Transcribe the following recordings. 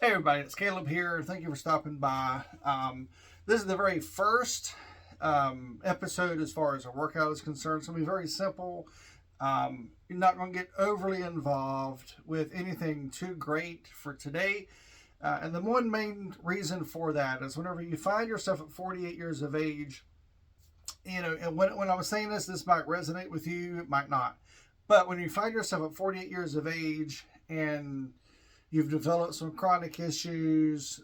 Hey everybody, it's Caleb here. Thank you for stopping by. This is the very first episode as far as a workout is concerned. It's going to be very simple. You're not going to get overly involved with anything too great for today. And the one main reason for that is whenever you find yourself at 48 years of age, and when I was saying this might resonate with you, it might not. But when you find yourself at 48 years of age and you've developed some chronic issues,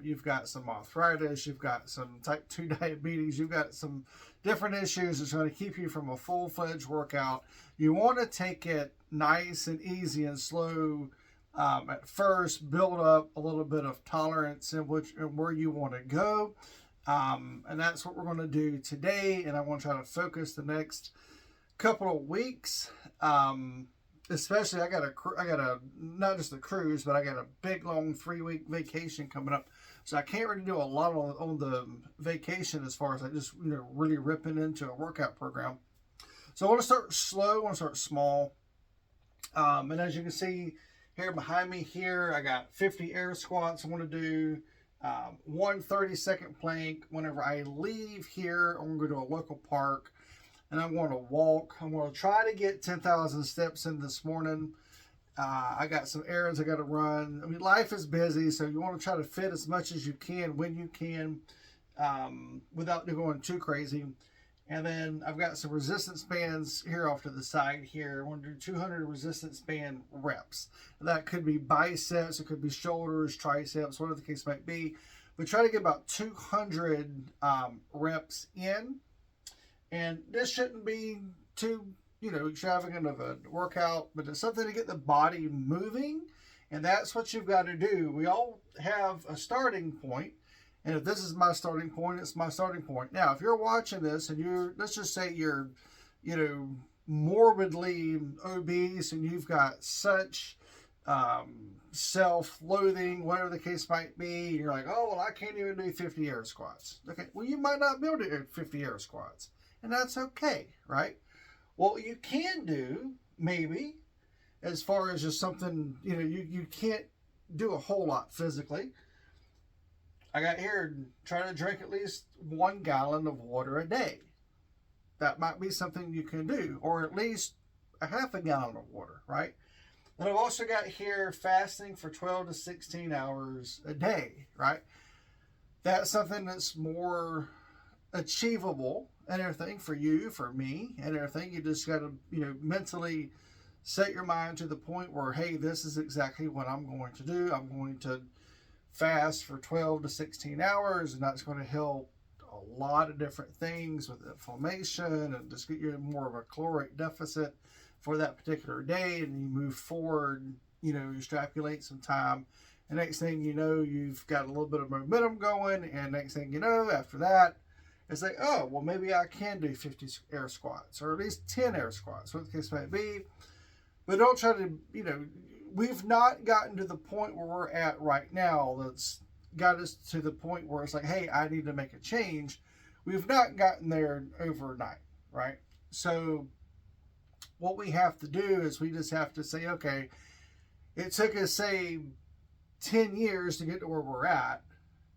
you've got some arthritis, you've got some type 2 diabetes, you've got some different issues that's going to keep you from a full-fledged workout. You want to take it nice and easy and slow at first, build up a little bit of tolerance in where you want to go. And that's what we're going to do today. And I want to try to focus the next couple of weeks. Especially I got a not just a cruise, but I got a big long 3-week vacation coming up. So I can't really do a lot on the vacation as far as I just really ripping into a workout program. So I want to start slow. I want to start small. And as you can see here behind me here, I got 50 air squats I want to do. One 30-second plank. Whenever I leave here, I'm going to go to a local park and I'm going to walk. I'm going to try to get 10,000 steps in this morning. I got some errands I got to run. I mean, life is busy, so you want to try to fit as much as you can when you can without going too crazy. And then I've got some resistance bands here off to the side here. I want to do 200 resistance band reps. That could be biceps, it could be shoulders, triceps, whatever the case might be. But try to get about 200 reps in. And this shouldn't be too, extravagant of a workout, but it's something to get the body moving. And that's what you've got to do. We all have a starting point. And if this is my starting point, it's my starting point. Now, if you're watching this and let's just say you're, morbidly obese and you've got such self-loathing, whatever the case might be, you're like, oh, well, I can't even do 50 air squats. Okay, well, you might not be able to do 50 air squats. And that's okay, right? What you can do, maybe, as far as just something, you can't do a whole lot physically. I got here trying to drink at least 1 gallon of water a day. That might be something you can do, or at least a half a gallon of water, right? And I've also got here fasting for 12 to 16 hours a day, right? That's something that's more achievable and everything for you, for me, and everything. You just got to, mentally set your mind to the point where, hey, this is exactly what I'm going to do. I'm going to fast for 12 to 16 hours, and that's going to help a lot of different things with inflammation and just get you more of a caloric deficit for that particular day. And you move forward, you extrapolate some time, and next thing you know, you've got a little bit of momentum going, and next thing you know, after that, it's like, oh, well, maybe I can do 50 air squats, or at least 10 air squats, what the case might be. But don't try to, we've not gotten to the point where we're at right now that's got us to the point where it's like, hey, I need to make a change. We've not gotten there overnight, right? So what we have to do is we just have to say, okay, it took us, say, 10 years to get to where we're at.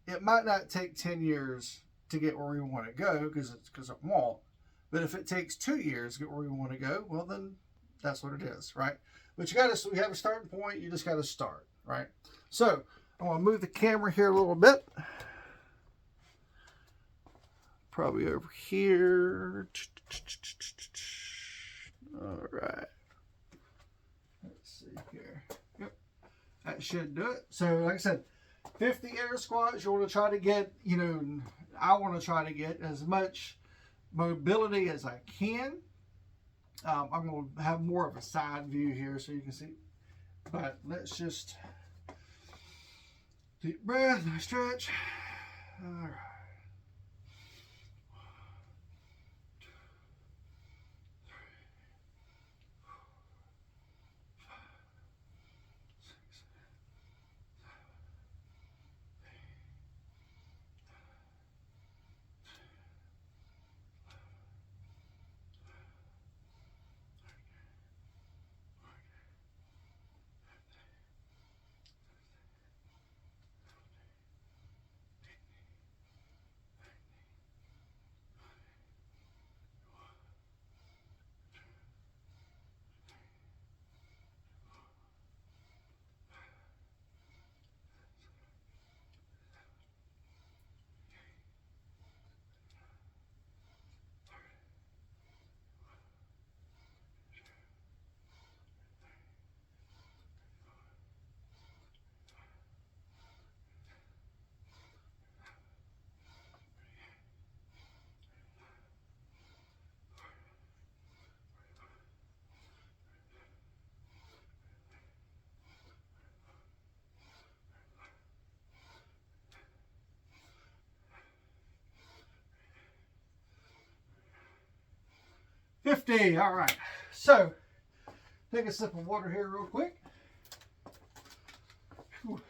It might not take 10 years to get where we want to go, because it won't. But if it takes 2 years to get where we want to go, well, then that's what it is, right? But we have a starting point. You just got to start, right? So I'm going to move the camera here a little bit. Probably over here. All right. Let's see here. Yep. That should do it. So like I said, 50 air squats. You want to try to get, I want to try to get as much mobility as I can. I'm going to have more of a side view here so you can see. But let's just deep breath, stretch. All right. 50. All right. So, take a sip of water here real quick. Whew.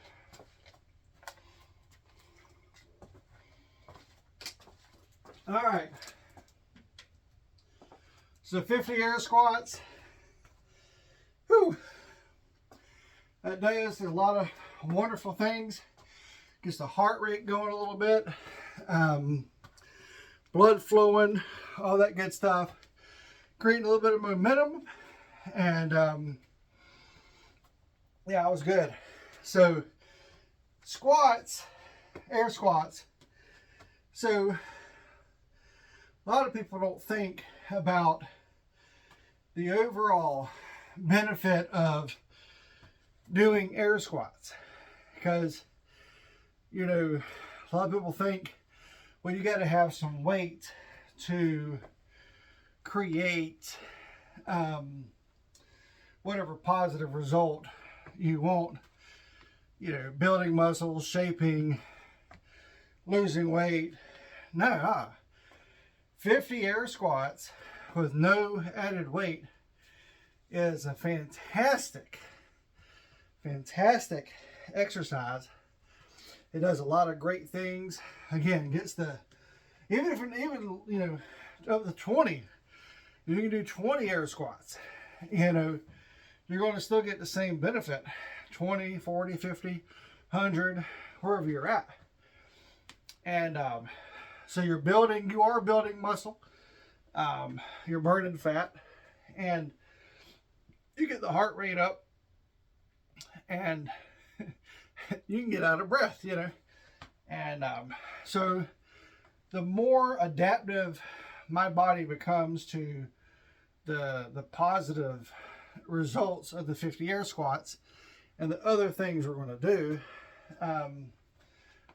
All right. So 50 air squats. Whew. That does a lot of wonderful things. Gets the heart rate going a little bit. Blood flowing, all that good stuff. Creating a little bit of momentum. And yeah, it was good. So squats, air squats. So a lot of people don't think about the overall benefit of doing air squats, because you know, a lot of people think, well, you got to have some weight to create whatever positive result you want, you know, building muscles, shaping, losing weight. No, 50 air squats with no added weight is a fantastic exercise. It does a lot of great things. Again, gets the, even you know, up to 20, you can do 20 air squats. You know, you're going to still get the same benefit. 20, 40, 50, 100, wherever you're at. And so you are building muscle. You're burning fat, and you get the heart rate up, and you can get out of breath, you know. And so the more adaptive my body becomes to the positive results of the 50 air squats and the other things we're going to do,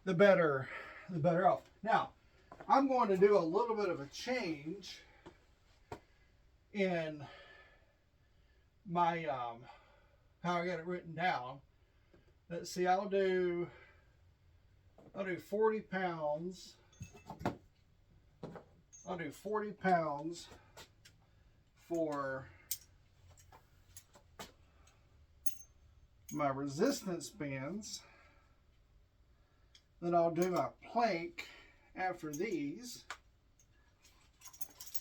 the better off. Now, I'm going to do a little bit of a change in my how I got it written down. Let's see, I'll do 40 pounds. I'll do 40 pounds for my resistance bands. Then I'll do my plank after these.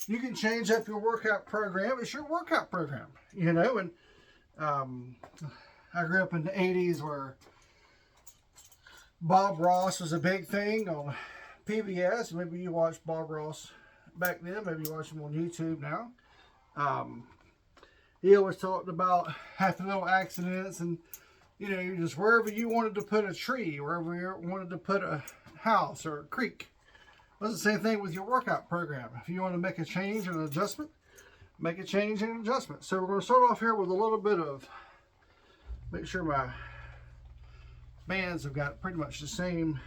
You can change up your workout program. It's your workout program, you know. And I grew up in the 80s where Bob Ross was a big thing on PBS. Maybe you watched Bob Ross back then. Maybe you watch him on YouTube now. He always talked about having little accidents, and you know, just wherever you wanted to put a tree, wherever you wanted to put a house or a creek. Well, it's the same thing with your workout program. If you want to make a change and an adjustment, make a change and an adjustment. So we're going to start off here with a little bit of, make sure my bands have got pretty much the same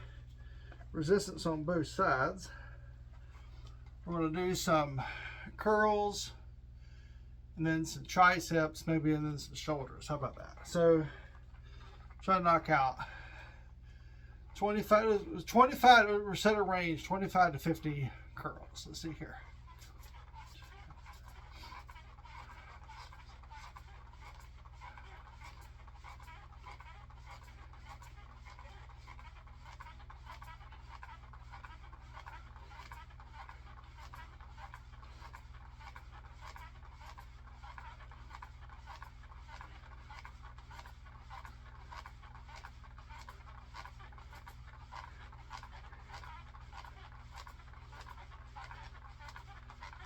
resistance on both sides. We're going to do some curls, and then some triceps, maybe, and then some shoulders. How about that? So try to knock out 25, we're set a range, 25 to 50 curls. Let's see here.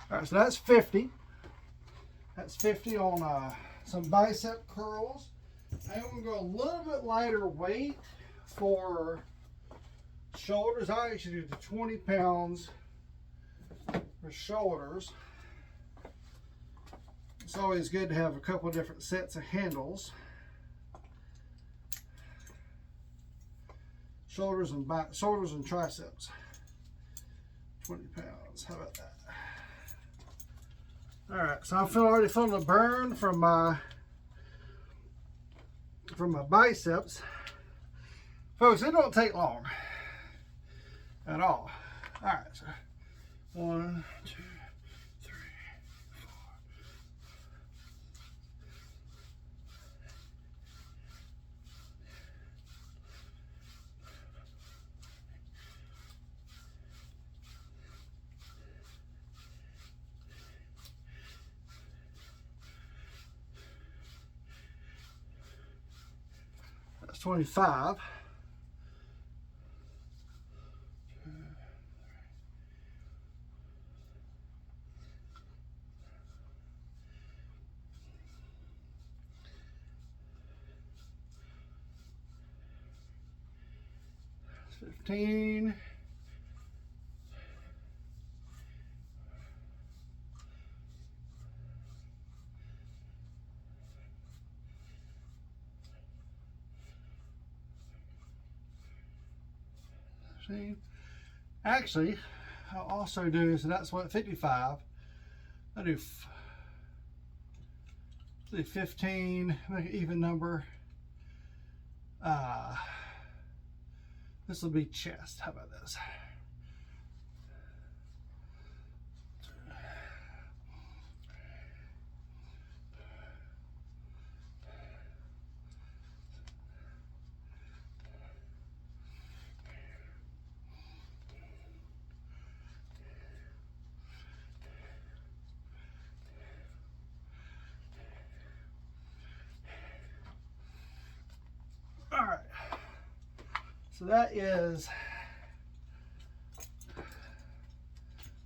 All right, so that's 50. That's 50 on some bicep curls. I'm going to go a little bit lighter weight for shoulders. I actually do the 20 pounds for shoulders. It's always good to have a couple different sets of handles. Shoulders and triceps. 20 pounds. How about that? All right, so I'm already feeling a burn from my biceps. Folks, it don't take long at all. All right, so 1, 2, 3, 4, 25. That's 15. Actually, I'll also do, so that's what, 55. I do 15, make an even number. This will be chest. How about this? All right. So that is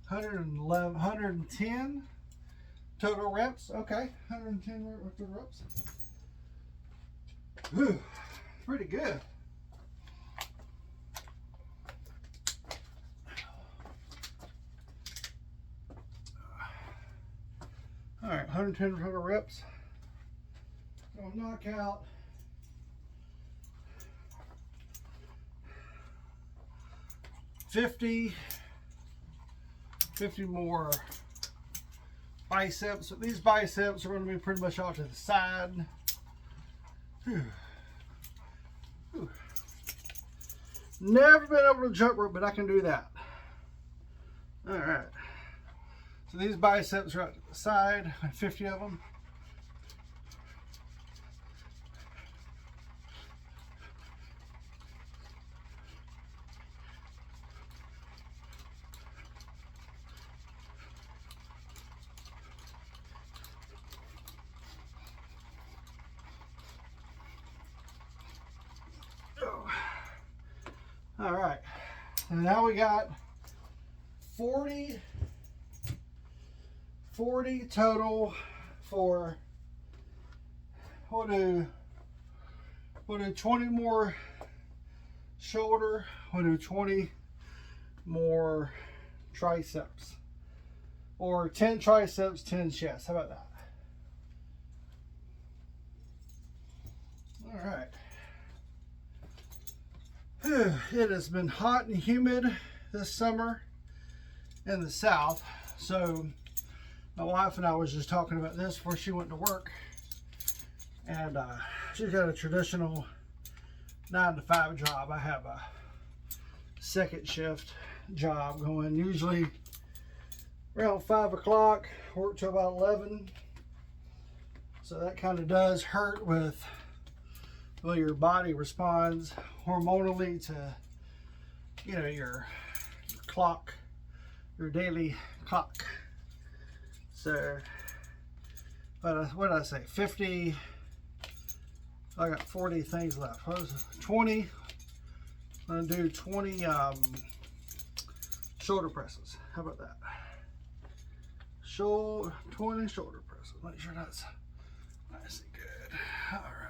111, 110 total reps. Okay, 110 total reps. Whew, pretty good. All right, 110 total reps. Gonna knock out 50 more biceps. So these biceps are going to be pretty much off to the side. Whew. Whew. Never been able to jump rope, but I can do that. All right. So these biceps are out to the side, 50 of them. All right, and now we got 40 total for, we'll do 20 more shoulder, we'll do 20 more triceps, or 10 triceps, 10 chest. How about that? All right. It has been hot and humid this summer in the south, so my wife and I was just talking about this before she went to work, and she's got a traditional 9-to-5 job. I have a second shift job going, usually around 5 o'clock, work till about 11, so that kind of does hurt with, well, your body responds hormonally to, you know, your clock, your daily clock. So, what did I say? 50. I got 40 things left. 20. I'm gonna do 20 shoulder presses. How about that? 20 shoulder presses. Make sure that's nice and good. All right.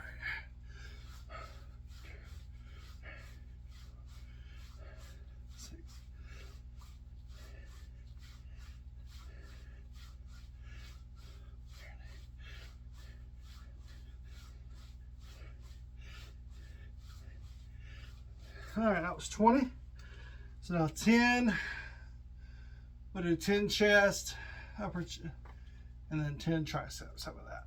All right, that was 20. So now 10. We'll do 10 chest, upper, and then 10 triceps. How about that?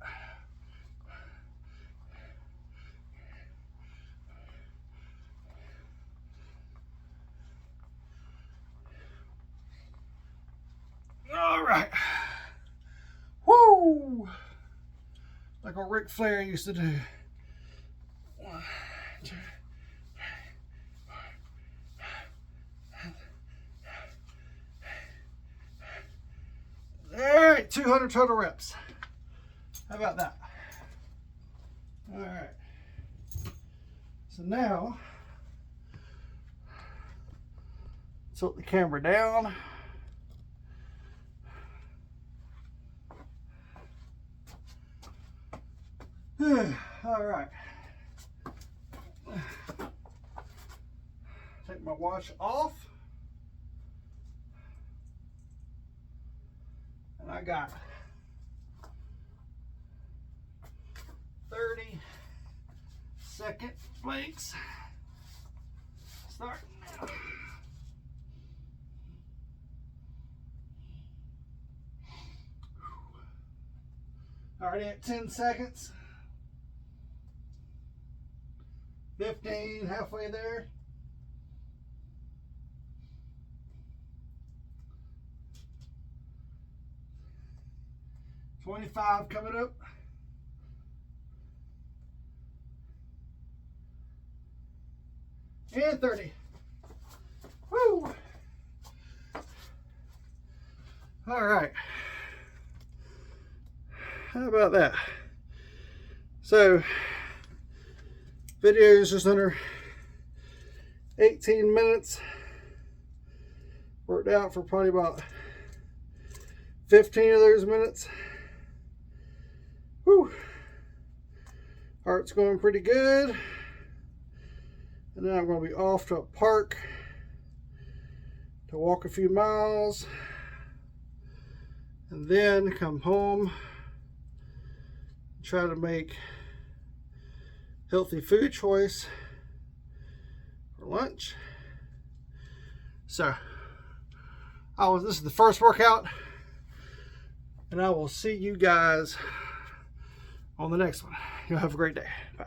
All right. Woo! Like what Ric Flair used to do. 1, 2. All right, 200 total reps. How about that? All right. So now, tilt the camera down. All right. Take my watch off. And I got 30-second blinks. Starting now. Already at 10 seconds. 15, halfway there. 25 coming up. And 30. Woo! All right. How about that? So, video is just under 18 minutes. Worked out for probably about 15 of those minutes. Whew. Heart's going pretty good. And then I'm going to be off to a park to walk a few miles. And then come home. Try to make healthy food choice for lunch. So, this is the first workout. And I will see you guys on the next one. You'll have a great day. Bye.